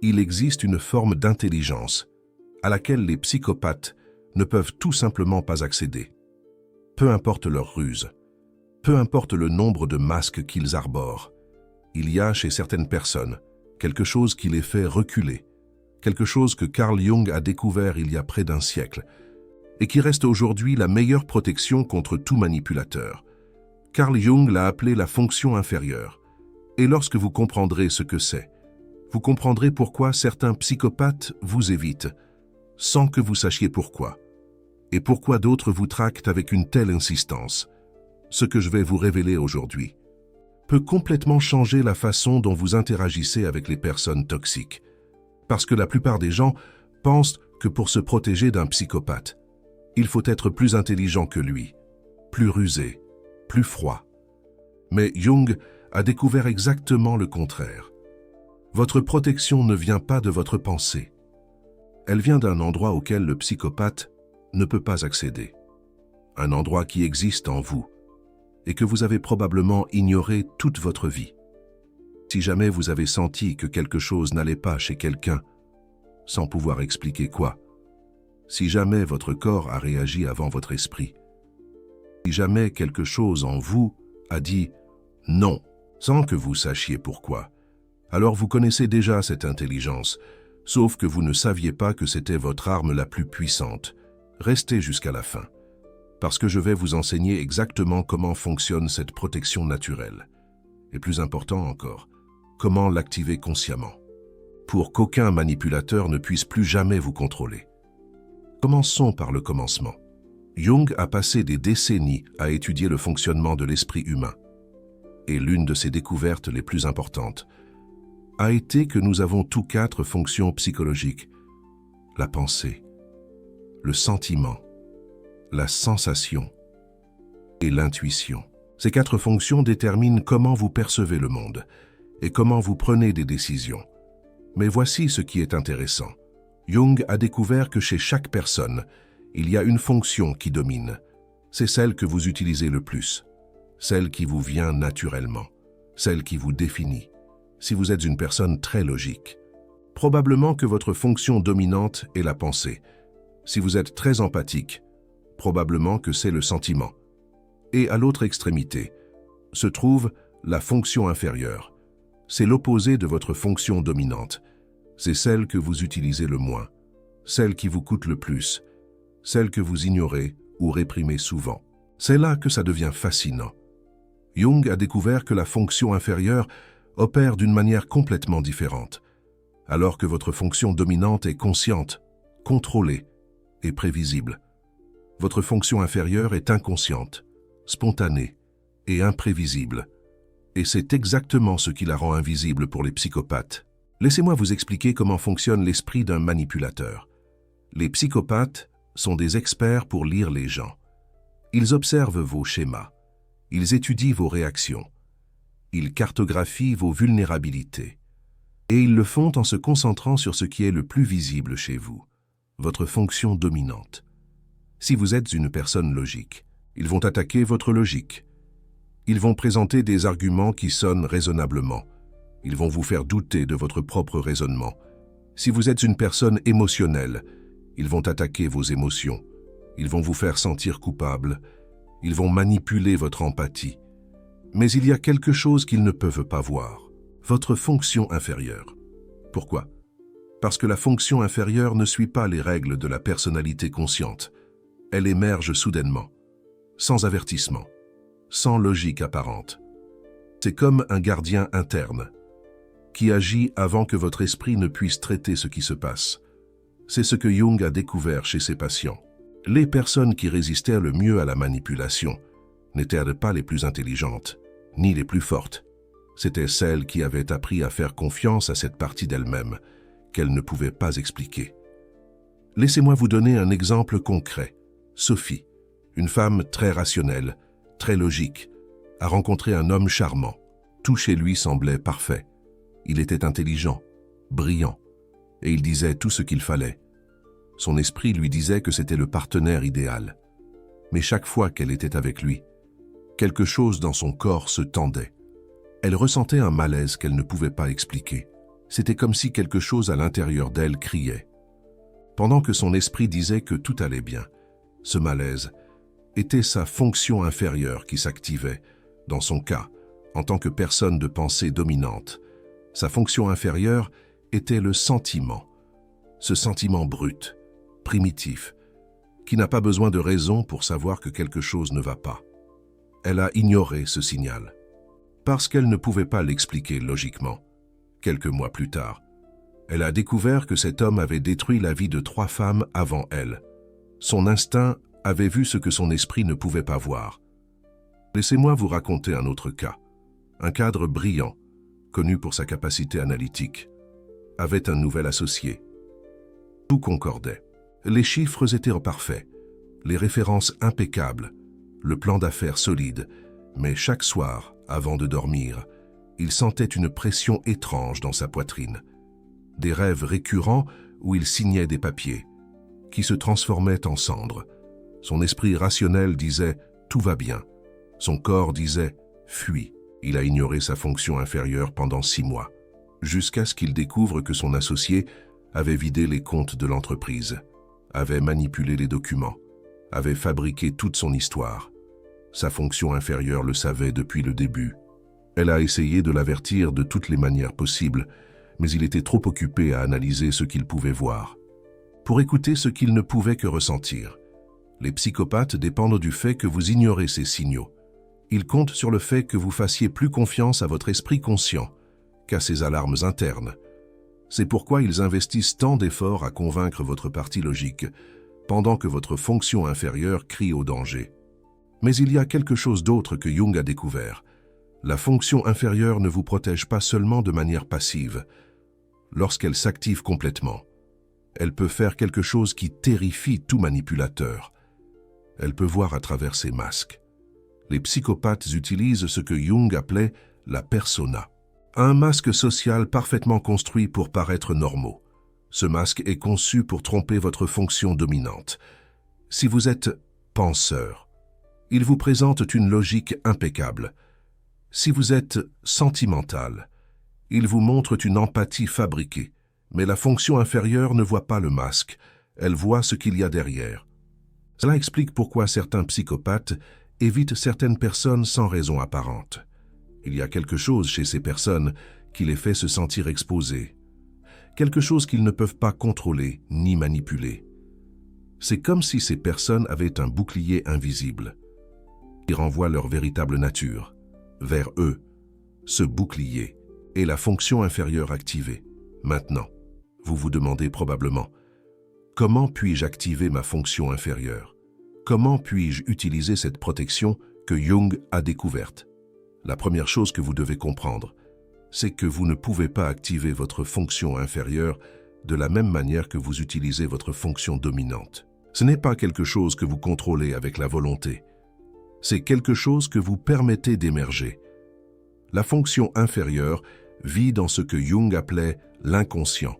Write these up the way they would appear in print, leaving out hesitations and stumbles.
Il existe une forme d'intelligence à laquelle les psychopathes ne peuvent tout simplement pas accéder. Peu importe leur ruse, peu importe le nombre de masques qu'ils arborent, il y a chez certaines personnes quelque chose qui les fait reculer, quelque chose que Carl Jung a découvert il y a près d'un siècle et qui reste aujourd'hui la meilleure protection contre tout manipulateur. Carl Jung l'a appelé la fonction inférieure. Et lorsque vous comprendrez ce que c'est, vous comprendrez pourquoi certains psychopathes vous évitent, sans que vous sachiez pourquoi, et pourquoi d'autres vous tractent avec une telle insistance. Ce que je vais vous révéler aujourd'hui peut complètement changer la façon dont vous interagissez avec les personnes toxiques, parce que la plupart des gens pensent que pour se protéger d'un psychopathe, il faut être plus intelligent que lui, plus rusé, plus froid. Mais Jung a découvert exactement le contraire. Votre protection ne vient pas de votre pensée. Elle vient d'un endroit auquel le psychopathe ne peut pas accéder. Un endroit qui existe en vous et que vous avez probablement ignoré toute votre vie. Si jamais vous avez senti que quelque chose n'allait pas chez quelqu'un, sans pouvoir expliquer quoi, si jamais votre corps a réagi avant votre esprit, si jamais quelque chose en vous a dit « non », sans que vous sachiez pourquoi, alors vous connaissez déjà cette intelligence, sauf que vous ne saviez pas que c'était votre arme la plus puissante. Restez jusqu'à la fin, parce que je vais vous enseigner exactement comment fonctionne cette protection naturelle. Et plus important encore, comment l'activer consciemment, pour qu'aucun manipulateur ne puisse plus jamais vous contrôler. Commençons par le commencement. Jung a passé des décennies à étudier le fonctionnement de l'esprit humain. Et l'une de ses découvertes les plus importantes a été que nous avons tous 4 fonctions psychologiques: la pensée, le sentiment, la sensation et l'intuition. Ces 4 fonctions déterminent comment vous percevez le monde et comment vous prenez des décisions. Mais voici ce qui est intéressant. Jung a découvert que chez chaque personne, il y a une fonction qui domine. C'est celle que vous utilisez le plus, celle qui vous vient naturellement, celle qui vous définit. Si vous êtes une personne très logique, probablement que votre fonction dominante est la pensée. Si vous êtes très empathique, probablement que c'est le sentiment. Et à l'autre extrémité se trouve la fonction inférieure. C'est l'opposé de votre fonction dominante. C'est celle que vous utilisez le moins, celle qui vous coûte le plus, celle que vous ignorez ou réprimez souvent. C'est là que ça devient fascinant. Jung a découvert que la fonction inférieure opère d'une manière complètement différente, alors que votre fonction dominante est consciente, contrôlée et prévisible. Votre fonction inférieure est inconsciente, spontanée et imprévisible. Et c'est exactement ce qui la rend invisible pour les psychopathes. Laissez-moi vous expliquer comment fonctionne l'esprit d'un manipulateur. Les psychopathes sont des experts pour lire les gens. Ils observent vos schémas, ils étudient vos réactions, ils cartographient vos vulnérabilités. Et ils le font en se concentrant sur ce qui est le plus visible chez vous, votre fonction dominante. Si vous êtes une personne logique, ils vont attaquer votre logique. Ils vont présenter des arguments qui sonnent raisonnablement. Ils vont vous faire douter de votre propre raisonnement. Si vous êtes une personne émotionnelle, ils vont attaquer vos émotions. Ils vont vous faire sentir coupable. Ils vont manipuler votre empathie. Mais il y a quelque chose qu'ils ne peuvent pas voir. Votre fonction inférieure. Pourquoi? Parce que la fonction inférieure ne suit pas les règles de la personnalité consciente. Elle émerge soudainement, sans avertissement, sans logique apparente. C'est comme un gardien interne, qui agit avant que votre esprit ne puisse traiter ce qui se passe. C'est ce que Jung a découvert chez ses patients. Les personnes qui résistèrent le mieux à la manipulation n'étaient pas les plus intelligentes, ni les plus fortes. C'étaient celles qui avaient appris à faire confiance à cette partie d'elles-mêmes qu'elles ne pouvaient pas expliquer. Laissez-moi vous donner un exemple concret. Sophie, une femme très rationnelle, très logique, a rencontré un homme charmant. Tout chez lui semblait parfait. Il était intelligent, brillant, et il disait tout ce qu'il fallait. Son esprit lui disait que c'était le partenaire idéal. Mais chaque fois qu'elle était avec lui, quelque chose dans son corps se tendait. Elle ressentait un malaise qu'elle ne pouvait pas expliquer. C'était comme si quelque chose à l'intérieur d'elle criait. Pendant que son esprit disait que tout allait bien, ce malaise était sa fonction inférieure qui s'activait, dans son cas, en tant que personne de pensée dominante. Sa fonction inférieure était le sentiment, ce sentiment brut, primitif, qui n'a pas besoin de raison pour savoir que quelque chose ne va pas. Elle a ignoré ce signal, parce qu'elle ne pouvait pas l'expliquer logiquement. Quelques mois plus tard, elle a découvert que cet homme avait détruit la vie de 3 femmes avant elle. Son instinct avait vu ce que son esprit ne pouvait pas voir. Laissez-moi vous raconter un autre cas. Un cadre brillant, connu pour sa capacité analytique, avait un nouvel associé. Tout concordait. Les chiffres étaient parfaits, les références impeccables, le plan d'affaires solide, mais chaque soir, avant de dormir, il sentait une pression étrange dans sa poitrine. Des rêves récurrents où il signait des papiers, qui se transformaient en cendres. Son esprit rationnel disait « tout va bien ». Son corps disait « fuis ». Il a ignoré sa fonction inférieure pendant 6 mois, jusqu'à ce qu'il découvre que son associé avait vidé les comptes de l'entreprise, avait manipulé les documents, avait fabriqué toute son histoire. Sa fonction inférieure le savait depuis le début. Elle a essayé de l'avertir de toutes les manières possibles, mais il était trop occupé à analyser ce qu'il pouvait voir, pour écouter ce qu'il ne pouvait que ressentir. Les psychopathes dépendent du fait que vous ignorez ces signaux. Ils comptent sur le fait que vous fassiez plus confiance à votre esprit conscient qu'à ses alarmes internes. C'est pourquoi ils investissent tant d'efforts à convaincre votre partie logique, pendant que votre fonction inférieure crie au danger. Mais il y a quelque chose d'autre que Jung a découvert. La fonction inférieure ne vous protège pas seulement de manière passive. Lorsqu'elle s'active complètement, elle peut faire quelque chose qui terrifie tout manipulateur. Elle peut voir à travers ses masques. Les psychopathes utilisent ce que Jung appelait la persona. Un masque social parfaitement construit pour paraître normaux. Ce masque est conçu pour tromper votre fonction dominante. Si vous êtes penseur, il vous présente une logique impeccable. Si vous êtes sentimental, il vous montre une empathie fabriquée. Mais la fonction inférieure ne voit pas le masque, elle voit ce qu'il y a derrière. Cela explique pourquoi certains psychopathes évitent certaines personnes sans raison apparente. Il y a quelque chose chez ces personnes qui les fait se sentir exposés, quelque chose qu'ils ne peuvent pas contrôler ni manipuler. C'est comme si ces personnes avaient un bouclier invisible qui renvoie leur véritable nature vers eux. Ce bouclier est la fonction inférieure activée. Maintenant, vous vous demandez probablement « Comment puis-je activer ma fonction inférieure? Comment puis-je utiliser cette protection que Jung a découverte ?» La première chose que vous devez comprendre, c'est que vous ne pouvez pas activer votre fonction inférieure de la même manière que vous utilisez votre fonction dominante. Ce n'est pas quelque chose que vous contrôlez avec la volonté. C'est quelque chose que vous permettez d'émerger. La fonction inférieure vit dans ce que Jung appelait l'inconscient.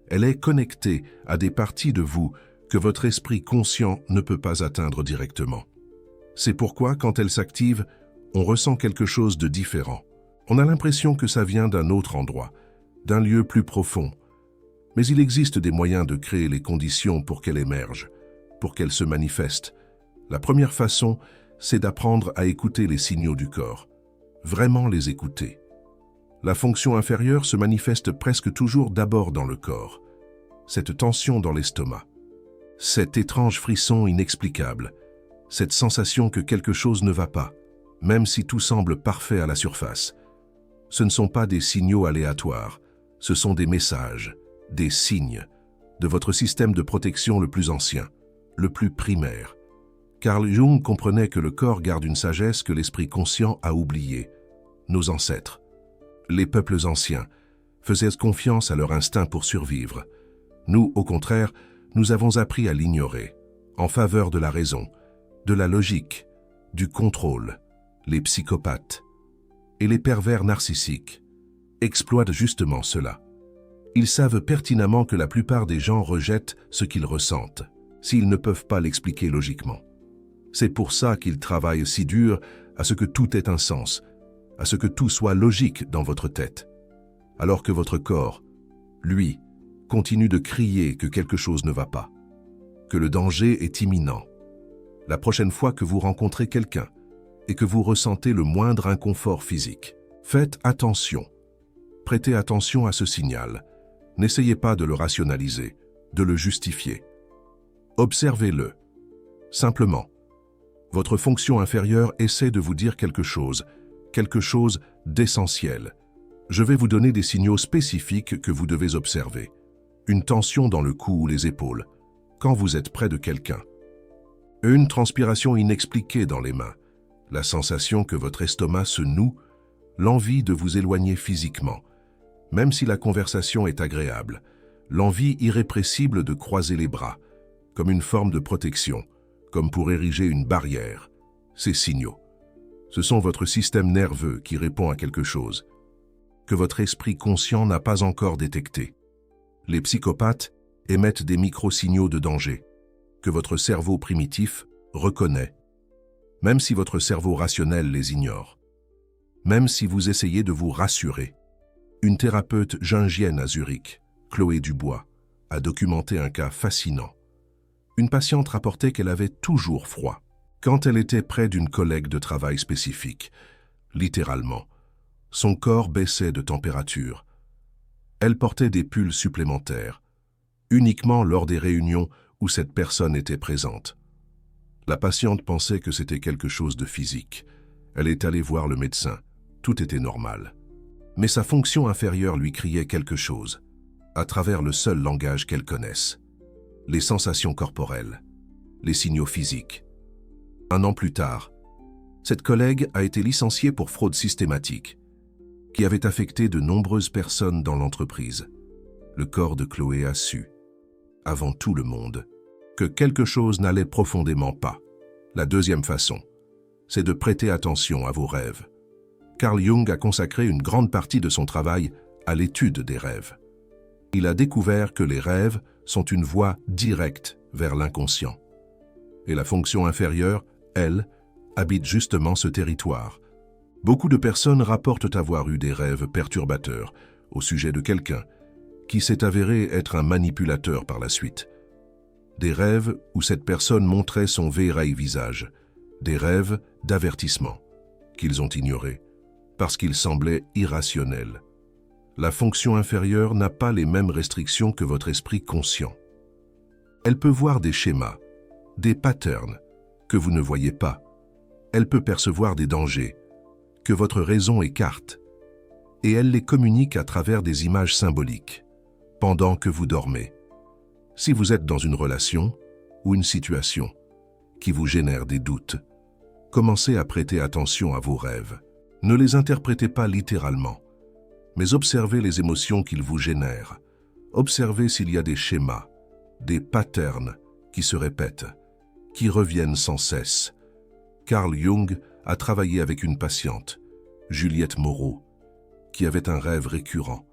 Elle est connectée à des parties de vous que votre esprit conscient ne peut pas atteindre directement. C'est pourquoi, quand elle s'active, on ressent quelque chose de différent. On a l'impression que ça vient d'un autre endroit, d'un lieu plus profond. Mais il existe des moyens de créer les conditions pour qu'elle émerge, pour qu'elle se manifeste. La première façon, c'est d'apprendre à écouter les signaux du corps. Vraiment les écouter. La fonction inférieure se manifeste presque toujours d'abord dans le corps. Cette tension dans l'estomac, cet étrange frisson inexplicable, cette sensation que quelque chose ne va pas, même si tout semble parfait à la surface. Ce ne sont pas des signaux aléatoires, ce sont des messages, des signes de votre système de protection le plus ancien, le plus primaire. Carl Jung comprenait que le corps garde une sagesse que l'esprit conscient a oubliée. Nos ancêtres, les peuples anciens, faisaient confiance à leur instinct pour survivre. Nous, au contraire, nous avons appris à l'ignorer, en faveur de la raison, de la logique, du contrôle. Les psychopathes et les pervers narcissiques exploitent justement cela. Ils savent pertinemment que la plupart des gens rejettent ce qu'ils ressentent, s'ils ne peuvent pas l'expliquer logiquement. C'est pour ça qu'ils travaillent si dur à ce que tout ait un sens, à ce que tout soit logique dans votre tête. alors que votre corps, lui, continue de crier que quelque chose ne va pas, que le danger est imminent. La prochaine fois que vous rencontrez quelqu'un et que vous ressentez le moindre inconfort physique, faites attention. Prêtez attention à ce signal. N'essayez pas de le rationaliser, de le justifier. Observez-le. Simplement, votre fonction inférieure essaie de vous dire quelque chose d'essentiel. Je vais vous donner des signaux spécifiques que vous devez observer. Une tension dans le cou ou les épaules, quand vous êtes près de quelqu'un. Une transpiration inexpliquée dans les mains, la sensation que votre estomac se noue, l'envie de vous éloigner physiquement, même si la conversation est agréable, l'envie irrépressible de croiser les bras, comme une forme de protection, comme pour ériger une barrière. Ces signaux, ce sont votre système nerveux qui répond à quelque chose, que votre esprit conscient n'a pas encore détecté. Les psychopathes émettent des micro-signaux de danger, que votre cerveau primitif reconnaît, même si votre cerveau rationnel les ignore, même si vous essayez de vous rassurer. Une thérapeute jungienne à Zurich, Chloé Dubois, a documenté un cas fascinant. Une patiente rapportait qu'elle avait toujours froid quand elle était près d'une collègue de travail spécifique. Littéralement, son corps baissait de température. Elle portait des pulls supplémentaires, uniquement lors des réunions où cette personne était présente. La patiente pensait que c'était quelque chose de physique. Elle est allée voir le médecin. Tout était normal. Mais sa fonction inférieure lui criait quelque chose, à travers le seul langage qu'elle connaisse. Les sensations corporelles, les signaux physiques. 1 an plus tard, cette collègue a été licenciée pour fraude systématique, qui avait affecté de nombreuses personnes dans l'entreprise. Le corps de Chloé a su, avant tout le monde, que quelque chose n'allait profondément pas. La deuxième façon, c'est de prêter attention à vos rêves. Carl Jung a consacré une grande partie de son travail à l'étude des rêves. Il a découvert que les rêves sont une voie directe vers l'inconscient. Et la fonction inférieure, elle, habite justement ce territoire. Beaucoup de personnes rapportent avoir eu des rêves perturbateurs au sujet de quelqu'un qui s'est avéré être un manipulateur par la suite. Des rêves où cette personne montrait son vérail visage, des rêves d'avertissement qu'ils ont ignorés parce qu'ils semblaient irrationnels. La fonction inférieure n'a pas les mêmes restrictions que votre esprit conscient. Elle peut voir des schémas, des patterns que vous ne voyez pas. Elle peut percevoir des dangers que votre raison écarte et elle les communique à travers des images symboliques pendant que vous dormez. Si vous êtes dans une relation ou une situation qui vous génère des doutes, commencez à prêter attention à vos rêves. Ne les interprétez pas littéralement, mais observez les émotions qu'ils vous génèrent. Observez s'il y a des schémas, des patterns qui se répètent, qui reviennent sans cesse. Carl Jung a travaillé avec une patiente, Juliette Moreau, qui avait un rêve récurrent.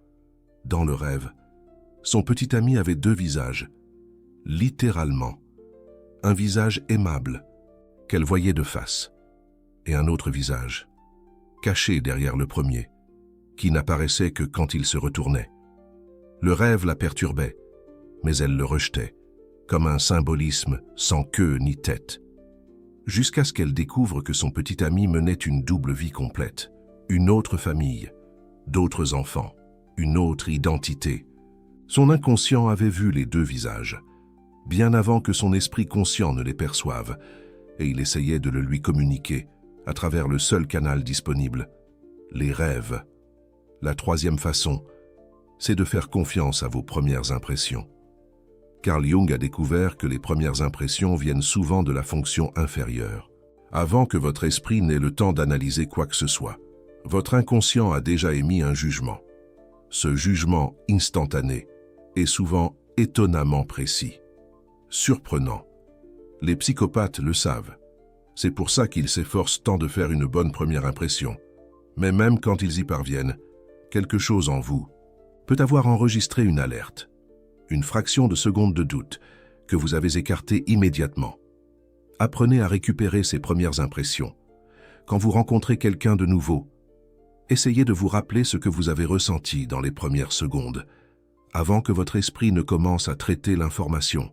Dans le rêve, son petit ami avait 2 visages, littéralement. Un visage aimable, qu'elle voyait de face, et un autre visage, caché derrière le premier, qui n'apparaissait que quand il se retournait. Le rêve la perturbait, mais elle le rejetait, comme un symbolisme sans queue ni tête, jusqu'à ce qu'elle découvre que son petit ami menait une double vie complète, une autre famille, d'autres enfants, une autre identité. Son inconscient avait vu les 2 visages, bien avant que son esprit conscient ne les perçoive, et il essayait de le lui communiquer à travers le seul canal disponible, les rêves. La 3e façon, c'est de faire confiance à vos premières impressions. Carl Jung a découvert que les premières impressions viennent souvent de la fonction inférieure. Avant que votre esprit n'ait le temps d'analyser quoi que ce soit, votre inconscient a déjà émis un jugement. Ce jugement instantané est souvent étonnamment précis. Surprenant. Les psychopathes le savent. C'est pour ça qu'ils s'efforcent tant de faire une bonne première impression. Mais même quand ils y parviennent, quelque chose en vous peut avoir enregistré une alerte, une fraction de seconde de doute que vous avez écartée immédiatement. Apprenez à récupérer ces premières impressions. Quand vous rencontrez quelqu'un de nouveau, Essayez de vous rappeler ce que vous avez ressenti dans les premières secondes, avant que votre esprit ne commence à traiter l'information.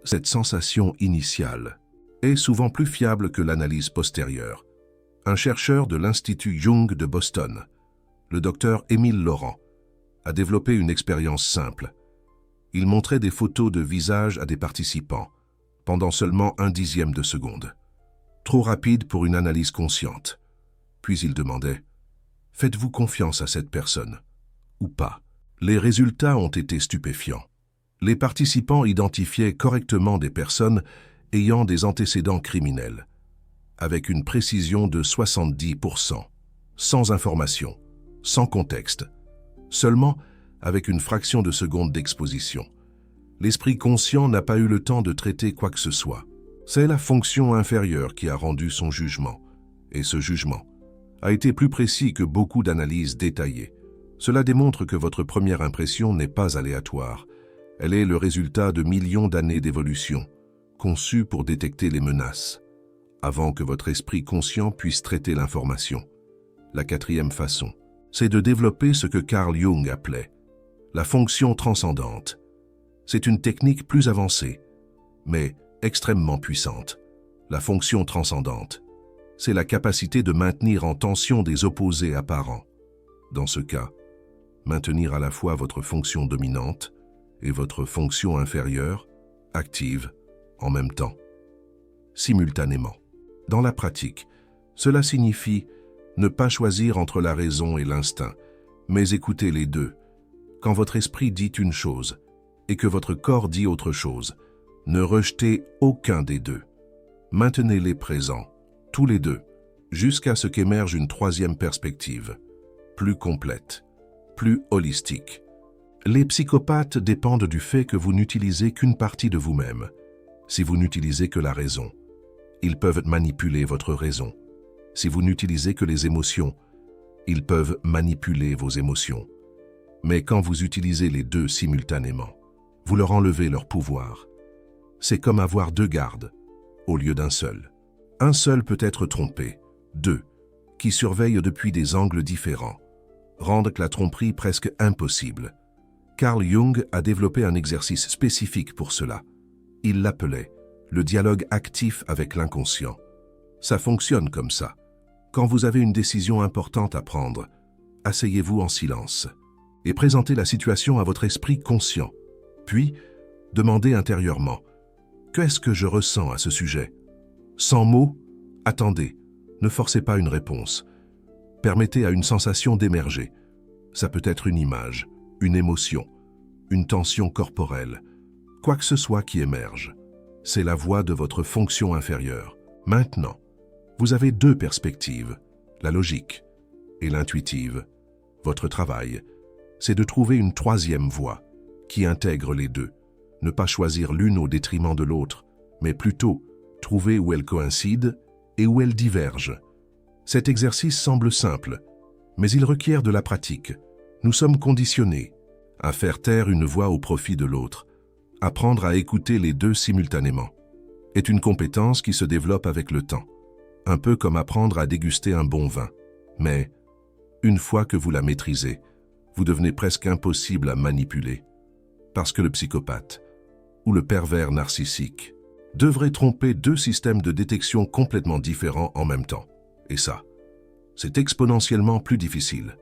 Cette sensation initiale est souvent plus fiable que l'analyse postérieure. Un chercheur de l'Institut Jung de Boston, le docteur Émile Laurent, a développé une expérience simple. Il montrait des photos de visage à des participants, pendant seulement 1/10 de seconde. Trop rapide pour une analyse consciente. Puis il demandait « Faites-vous confiance à cette personne ou pas ?» Les résultats ont été stupéfiants. Les participants identifiaient correctement des personnes ayant des antécédents criminels, avec une précision de 70%, sans information, sans contexte, seulement avec une fraction de seconde d'exposition. L'esprit conscient n'a pas eu le temps de traiter quoi que ce soit. C'est la fonction inférieure qui a rendu son jugement, et ce jugement a été plus précis que beaucoup d'analyses détaillées. Cela démontre que votre première impression n'est pas aléatoire. Elle est le résultat de millions d'années d'évolution, conçues pour détecter les menaces, avant que votre esprit conscient puisse traiter l'information. La quatrième façon, c'est de développer ce que Carl Jung appelait la fonction transcendante. C'est une technique plus avancée, mais extrêmement puissante. La fonction transcendante, c'est la capacité de maintenir en tension des opposés apparents. Dans ce cas, maintenir à la fois votre fonction dominante et votre fonction inférieure, active, en même temps, simultanément. Dans la pratique, cela signifie ne pas choisir entre la raison et l'instinct, mais écouter les deux. Quand votre esprit dit une chose et que votre corps dit autre chose, ne rejetez aucun des deux. Maintenez-les présents, tous les deux, jusqu'à ce qu'émerge une troisième perspective, plus complète, plus holistique. Les psychopathes dépendent du fait que vous n'utilisez qu'une partie de vous-même. Si vous n'utilisez que la raison, ils peuvent manipuler votre raison. Si vous n'utilisez que les émotions, ils peuvent manipuler vos émotions. Mais quand vous utilisez les deux simultanément, vous leur enlevez leur pouvoir. C'est comme avoir deux gardes, au lieu d'un seul. Un seul peut être trompé, deux, qui surveillent depuis des angles différents, rendent la tromperie presque impossible. Carl Jung a développé un exercice spécifique pour cela. Il l'appelait le dialogue actif avec l'inconscient. Ça fonctionne comme ça. Quand vous avez une décision importante à prendre, asseyez-vous en silence et présentez la situation à votre esprit conscient. Puis, demandez intérieurement « Qu'est-ce que je ressens à ce sujet ?» Sans mots, attendez, ne forcez pas une réponse. Permettez à une sensation d'émerger. Ça peut être une image, une émotion, une tension corporelle, quoi que ce soit qui émerge. C'est la voix de votre fonction inférieure. Maintenant, vous avez deux perspectives, la logique et l'intuitive. Votre travail, c'est de trouver une troisième voie qui intègre les deux. Ne pas choisir l'une au détriment de l'autre, mais plutôt trouver où elles coïncident et où elles divergent. Cet exercice semble simple, mais il requiert de la pratique. Nous sommes conditionnés à faire taire une voix au profit de l'autre. Apprendre à écouter les deux simultanément est une compétence qui se développe avec le temps, un peu comme apprendre à déguster un bon vin. Mais, une fois que vous la maîtrisez, vous devenez presque impossible à manipuler, parce que le psychopathe ou le pervers narcissique devrait tromper deux systèmes de détection complètement différents en même temps. Et ça, c'est exponentiellement plus difficile.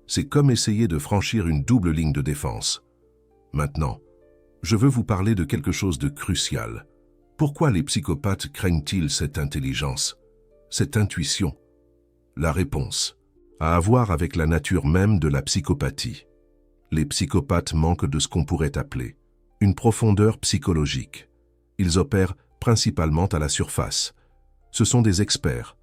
C'est comme essayer de franchir une double ligne de défense. Maintenant, je veux vous parler de quelque chose de crucial. Pourquoi les psychopathes craignent-ils cette intelligence, cette intuition? La réponse a à voir avec la nature même de la psychopathie. Les psychopathes manquent de ce qu'on pourrait appeler une profondeur psychologique. Ils opèrent principalement à la surface. Ce sont des experts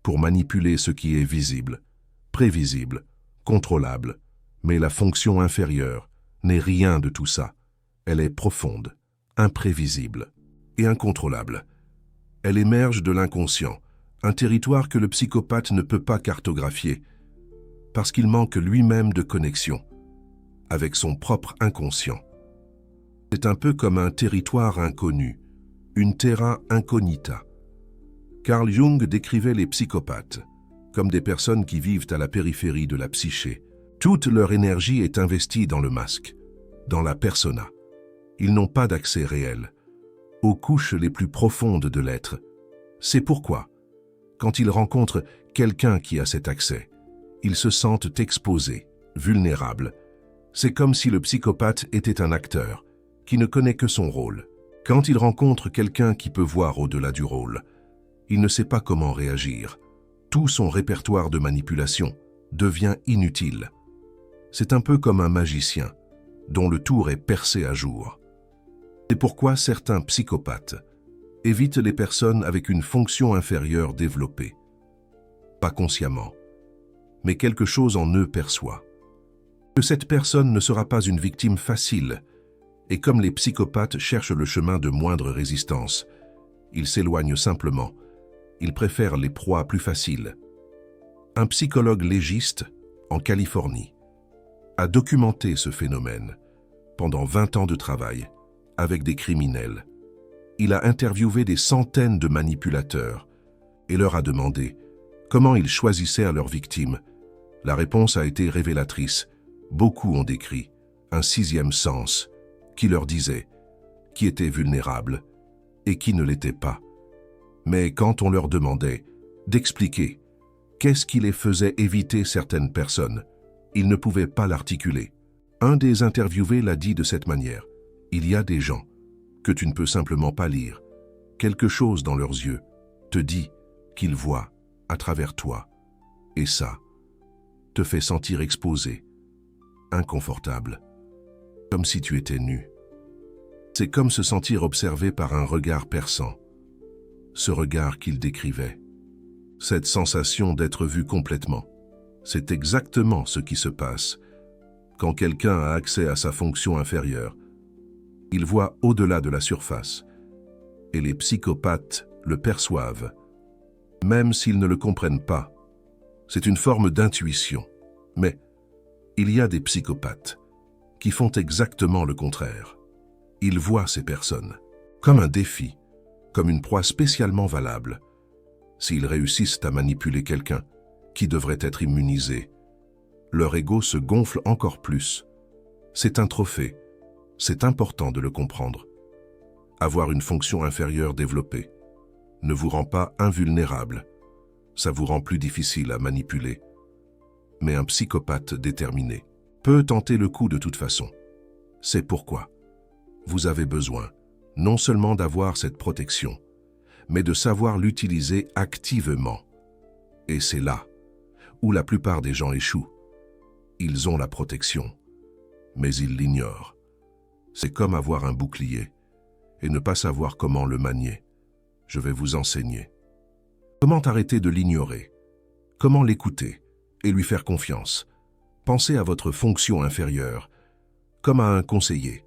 pour manipuler ce qui est visible, prévisible, contrôlable. Mais la fonction inférieure n'est rien de tout ça. Elle est profonde, imprévisible et incontrôlable. Elle émerge de l'inconscient, un territoire que le psychopathe ne peut pas cartographier, parce qu'il manque lui-même de connexion avec son propre inconscient. C'est un peu comme un territoire inconnu, une terra incognita. Carl Jung décrivait les psychopathes comme des personnes qui vivent à la périphérie de la psyché. Toute leur énergie est investie dans le masque, dans la persona. Ils n'ont pas d'accès réel aux couches les plus profondes de l'être. C'est pourquoi, quand ils rencontrent quelqu'un qui a cet accès, ils se sentent exposés, vulnérables. C'est comme si le psychopathe était un acteur qui ne connaît que son rôle. Quand il rencontre quelqu'un qui peut voir au-delà du rôle, il ne sait pas comment réagir. Tout son répertoire de manipulation devient inutile. C'est un peu comme un magicien dont le tour est percé à jour. C'est pourquoi certains psychopathes évitent les personnes avec une fonction inférieure développée. Pas consciemment, mais quelque chose en eux perçoit que cette personne ne sera pas une victime facile, et comme les psychopathes cherchent le chemin de moindre résistance, ils s'éloignent simplement. Ils préfèrent les proies plus faciles. Un psychologue légiste, en Californie, a documenté ce phénomène pendant 20 ans de travail avec des criminels. Il a interviewé des centaines de manipulateurs et leur a demandé comment ils choisissaient leurs victimes. La réponse a été révélatrice. Beaucoup ont décrit un sixième sens qui leur disait qui était vulnérable et qui ne l'était pas. Mais quand on leur demandait d'expliquer qu'est-ce qui les faisait éviter certaines personnes, ils ne pouvaient pas l'articuler. Un des interviewés l'a dit de cette manière. Il y a des gens que tu ne peux simplement pas lire. Quelque chose dans leurs yeux te dit qu'ils voient à travers toi. Et ça te fait sentir exposé, inconfortable, comme si tu étais nu. C'est comme se sentir observé par un regard perçant. Ce regard qu'il décrivait. Cette sensation d'être vu complètement. C'est exactement ce qui se passe quand quelqu'un a accès à sa fonction inférieure. Il voit au-delà de la surface. Et les psychopathes le perçoivent, même s'ils ne le comprennent pas. C'est une forme d'intuition. Mais il y a des psychopathes qui font exactement le contraire. Ils voient ces personnes comme un défi, comme une proie spécialement valable. S'ils réussissent à manipuler quelqu'un qui devrait être immunisé, leur ego se gonfle encore plus. C'est un trophée. C'est important de le comprendre. Avoir une fonction inférieure développée ne vous rend pas invulnérable. Ça vous rend plus difficile à manipuler. Mais un psychopathe déterminé peut tenter le coup de toute façon. C'est pourquoi vous avez besoin non seulement d'avoir cette protection, mais de savoir l'utiliser activement. Et c'est là où la plupart des gens échouent. Ils ont la protection, mais ils l'ignorent. C'est comme avoir un bouclier et ne pas savoir comment le manier. Je vais vous enseigner. Comment arrêter de l'ignorer? Comment l'écouter et lui faire confiance? Pensez à votre fonction inférieure, comme à un conseiller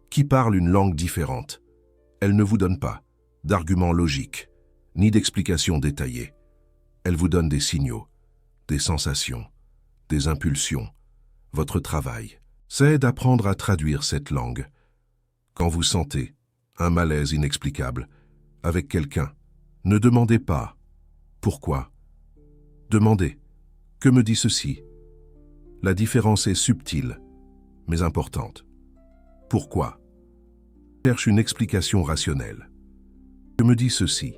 qui parle une langue différente. Elle ne vous donne pas d'arguments logiques, ni d'explications détaillées. Elle vous donne des signaux, des sensations, des impulsions. Votre travail, c'est d'apprendre à traduire cette langue. Quand vous sentez un malaise inexplicable avec quelqu'un, ne demandez pas « Pourquoi ?» Demandez « Que me dit ceci ?» La différence est subtile, mais importante. Pourquoi? Cherche une explication rationnelle. Que me dit ceci?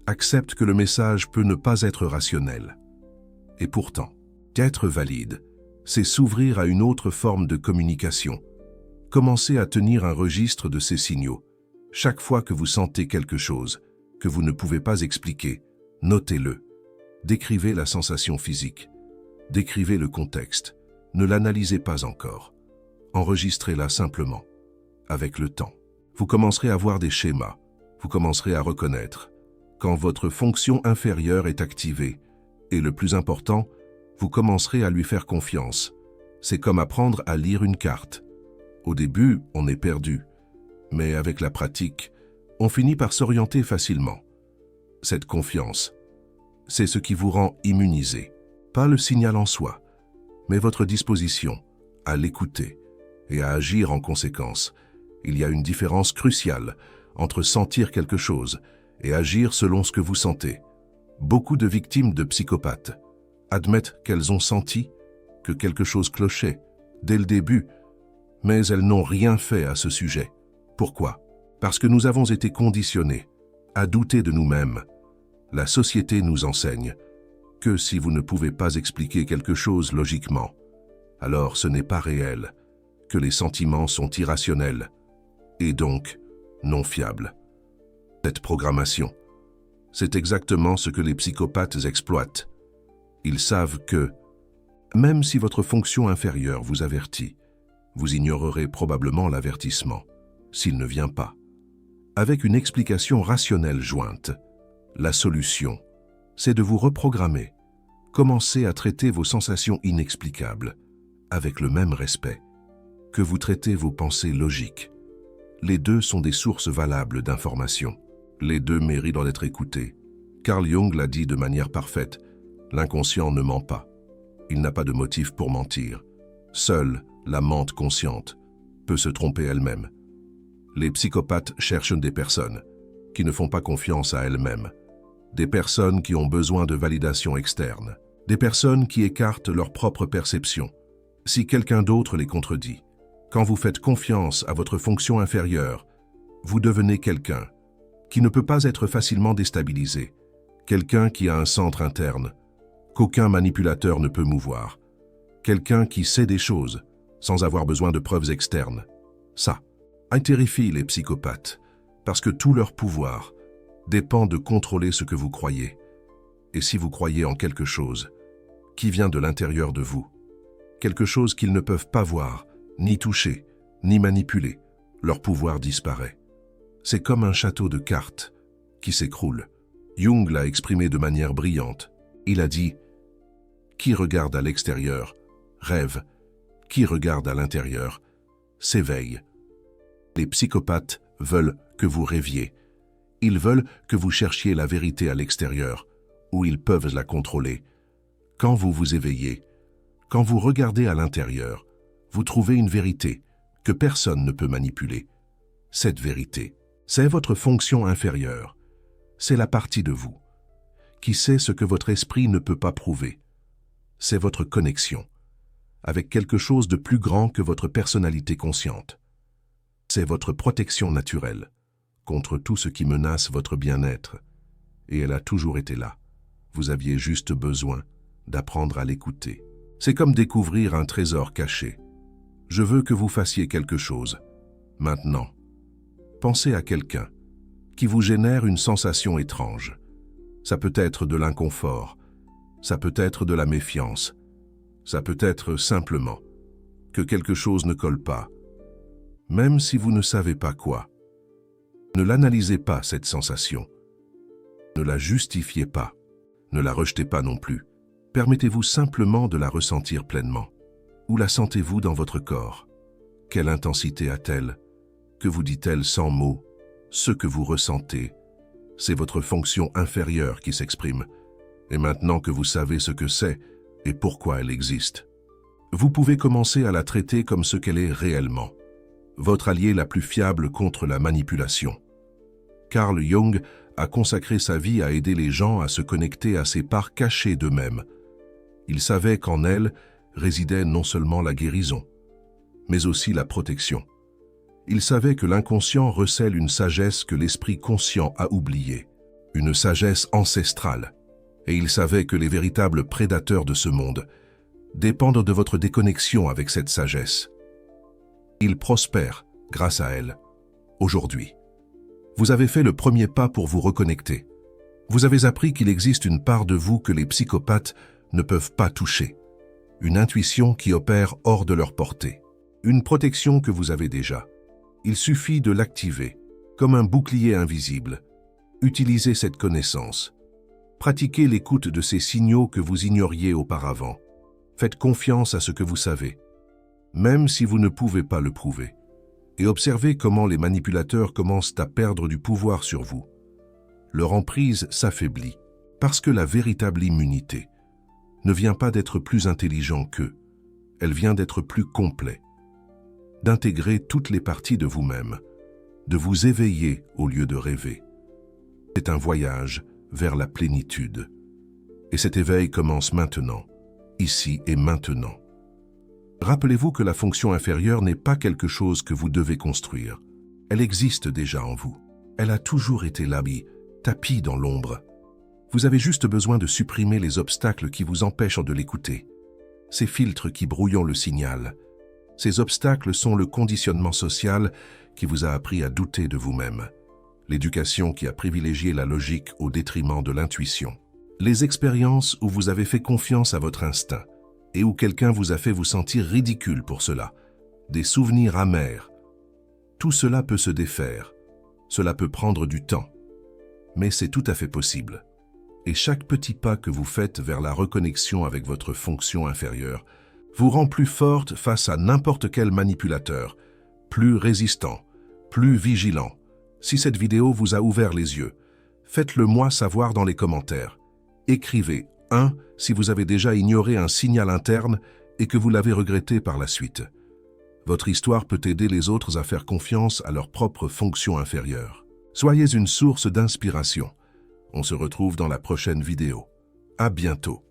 Accepte que le message peut ne pas être rationnel. Et pourtant, être valide, c'est s'ouvrir à une autre forme de communication. Commencez à tenir un registre de ces signaux. Chaque fois que vous sentez quelque chose que vous ne pouvez pas expliquer, notez-le. Décrivez la sensation physique. Décrivez le contexte. Ne l'analysez pas encore. Enregistrez-la simplement. Avec le temps, vous commencerez à voir des schémas. Vous commencerez à reconnaître quand votre fonction inférieure est activée. Et le plus important, vous commencerez à lui faire confiance. C'est comme apprendre à lire une carte. Au début, on est perdu. Mais avec la pratique, on finit par s'orienter facilement. Cette confiance, c'est ce qui vous rend immunisé. Pas le signal en soi, mais votre disposition à l'écouter et à agir en conséquence. Il y a une différence cruciale entre sentir quelque chose et agir selon ce que vous sentez. Beaucoup de victimes de psychopathes admettent qu'elles ont senti que quelque chose clochait dès le début, mais elles n'ont rien fait à ce sujet. Pourquoi? Parce que nous avons été conditionnés à douter de nous-mêmes. La société nous enseigne que si vous ne pouvez pas expliquer quelque chose logiquement, alors ce n'est pas réel, que les sentiments sont irrationnels et donc non fiables. Cette programmation, c'est exactement ce que les psychopathes exploitent. Ils savent que, même si votre fonction inférieure vous avertit, vous ignorerez probablement l'avertissement, s'il ne vient pas. Avec une explication rationnelle jointe, la solution, c'est de vous reprogrammer. Commencez à traiter vos sensations inexplicables avec le même respect que vous traitez vos pensées logiques. Les deux sont des sources valables d'informations. Les deux méritent d'être écoutés. Carl Jung l'a dit de manière parfaite, l'inconscient ne ment pas. Il n'a pas de motif pour mentir. Seule la mente consciente peut se tromper elle-même. Les psychopathes cherchent des personnes qui ne font pas confiance à elles-mêmes, des personnes qui ont besoin de validation externe, des personnes qui écartent leur propre perception. Si quelqu'un d'autre les contredit, quand vous faites confiance à votre fonction inférieure, vous devenez quelqu'un qui ne peut pas être facilement déstabilisé, quelqu'un qui a un centre interne qu'aucun manipulateur ne peut mouvoir, quelqu'un qui sait des choses sans avoir besoin de preuves externes. Ça terrifie les psychopathes, parce que tout leur pouvoir dépend de contrôler ce que vous croyez. Et si vous croyez en quelque chose qui vient de l'intérieur de vous, quelque chose qu'ils ne peuvent pas voir, ni toucher, ni manipuler, leur pouvoir disparaît. C'est comme un château de cartes qui s'écroule. Jung l'a exprimé de manière brillante. Il a dit « Qui regarde à l'extérieur rêve, qui regarde à l'intérieur s'éveille ». Les psychopathes veulent que vous rêviez. Ils veulent que vous cherchiez la vérité à l'extérieur, où ils peuvent la contrôler. Quand vous vous éveillez, quand vous regardez à l'intérieur, vous trouvez une vérité que personne ne peut manipuler. Cette vérité, c'est votre fonction inférieure. C'est la partie de vous qui sait ce que votre esprit ne peut pas prouver. C'est votre connexion avec quelque chose de plus grand que votre personnalité consciente. C'est votre protection naturelle contre tout ce qui menace votre bien-être. Et elle a toujours été là. Vous aviez juste besoin d'apprendre à l'écouter. C'est comme découvrir un trésor caché. Je veux que vous fassiez quelque chose. Maintenant, pensez à quelqu'un qui vous génère une sensation étrange. Ça peut être de l'inconfort, ça peut être de la méfiance, ça peut être simplement que quelque chose ne colle pas. Même si vous ne savez pas quoi, ne l'analysez pas cette sensation. Ne la justifiez pas, ne la rejetez pas non plus. Permettez-vous simplement de la ressentir pleinement. Où la sentez-vous dans votre corps? Quelle intensité a-t-elle? Que vous dit-elle sans mots? Ce que vous ressentez, c'est votre fonction inférieure qui s'exprime. Et maintenant que vous savez ce que c'est et pourquoi elle existe, vous pouvez commencer à la traiter comme ce qu'elle est réellement. Votre allié la plus fiable contre la manipulation. Carl Jung a consacré sa vie à aider les gens à se connecter à ces parts cachées d'eux-mêmes. Il savait qu'en elles résidait non seulement la guérison, mais aussi la protection. Il savait que l'inconscient recèle une sagesse que l'esprit conscient a oubliée, une sagesse ancestrale. Et il savait que les véritables prédateurs de ce monde dépendent de votre déconnexion avec cette sagesse. Ils prospèrent grâce à elle, aujourd'hui. Vous avez fait le premier pas pour vous reconnecter. Vous avez appris qu'il existe une part de vous que les psychopathes ne peuvent pas toucher. Une intuition qui opère hors de leur portée. Une protection que vous avez déjà. Il suffit de l'activer, comme un bouclier invisible. Utilisez cette connaissance. Pratiquez l'écoute de ces signaux que vous ignoriez auparavant. Faites confiance à ce que vous savez, même si vous ne pouvez pas le prouver. Et observez comment les manipulateurs commencent à perdre du pouvoir sur vous. Leur emprise s'affaiblit, parce que la véritable immunité ne vient pas d'être plus intelligent qu'eux, elle vient d'être plus complet, d'intégrer toutes les parties de vous-même, de vous éveiller au lieu de rêver. C'est un voyage vers la plénitude. Et cet éveil commence maintenant, ici et maintenant. Rappelez-vous que la fonction inférieure n'est pas quelque chose que vous devez construire. Elle existe déjà en vous. Elle a toujours été là, tapie dans l'ombre. Vous avez juste besoin de supprimer les obstacles qui vous empêchent de l'écouter. Ces filtres qui brouillent le signal. Ces obstacles sont le conditionnement social qui vous a appris à douter de vous-même. L'éducation qui a privilégié la logique au détriment de l'intuition. Les expériences où vous avez fait confiance à votre instinct et où quelqu'un vous a fait vous sentir ridicule pour cela. Des souvenirs amers. Tout cela peut se défaire. Cela peut prendre du temps. Mais c'est tout à fait possible. Et chaque petit pas que vous faites vers la reconnexion avec votre fonction inférieure vous rend plus forte face à n'importe quel manipulateur, plus résistant, plus vigilant. Si cette vidéo vous a ouvert les yeux, faites-le moi savoir dans les commentaires. Écrivez 1 si vous avez déjà ignoré un signal interne et que vous l'avez regretté par la suite. Votre histoire peut aider les autres à faire confiance à leur propre fonction inférieure. Soyez une source d'inspiration. On se retrouve dans la prochaine vidéo. À bientôt.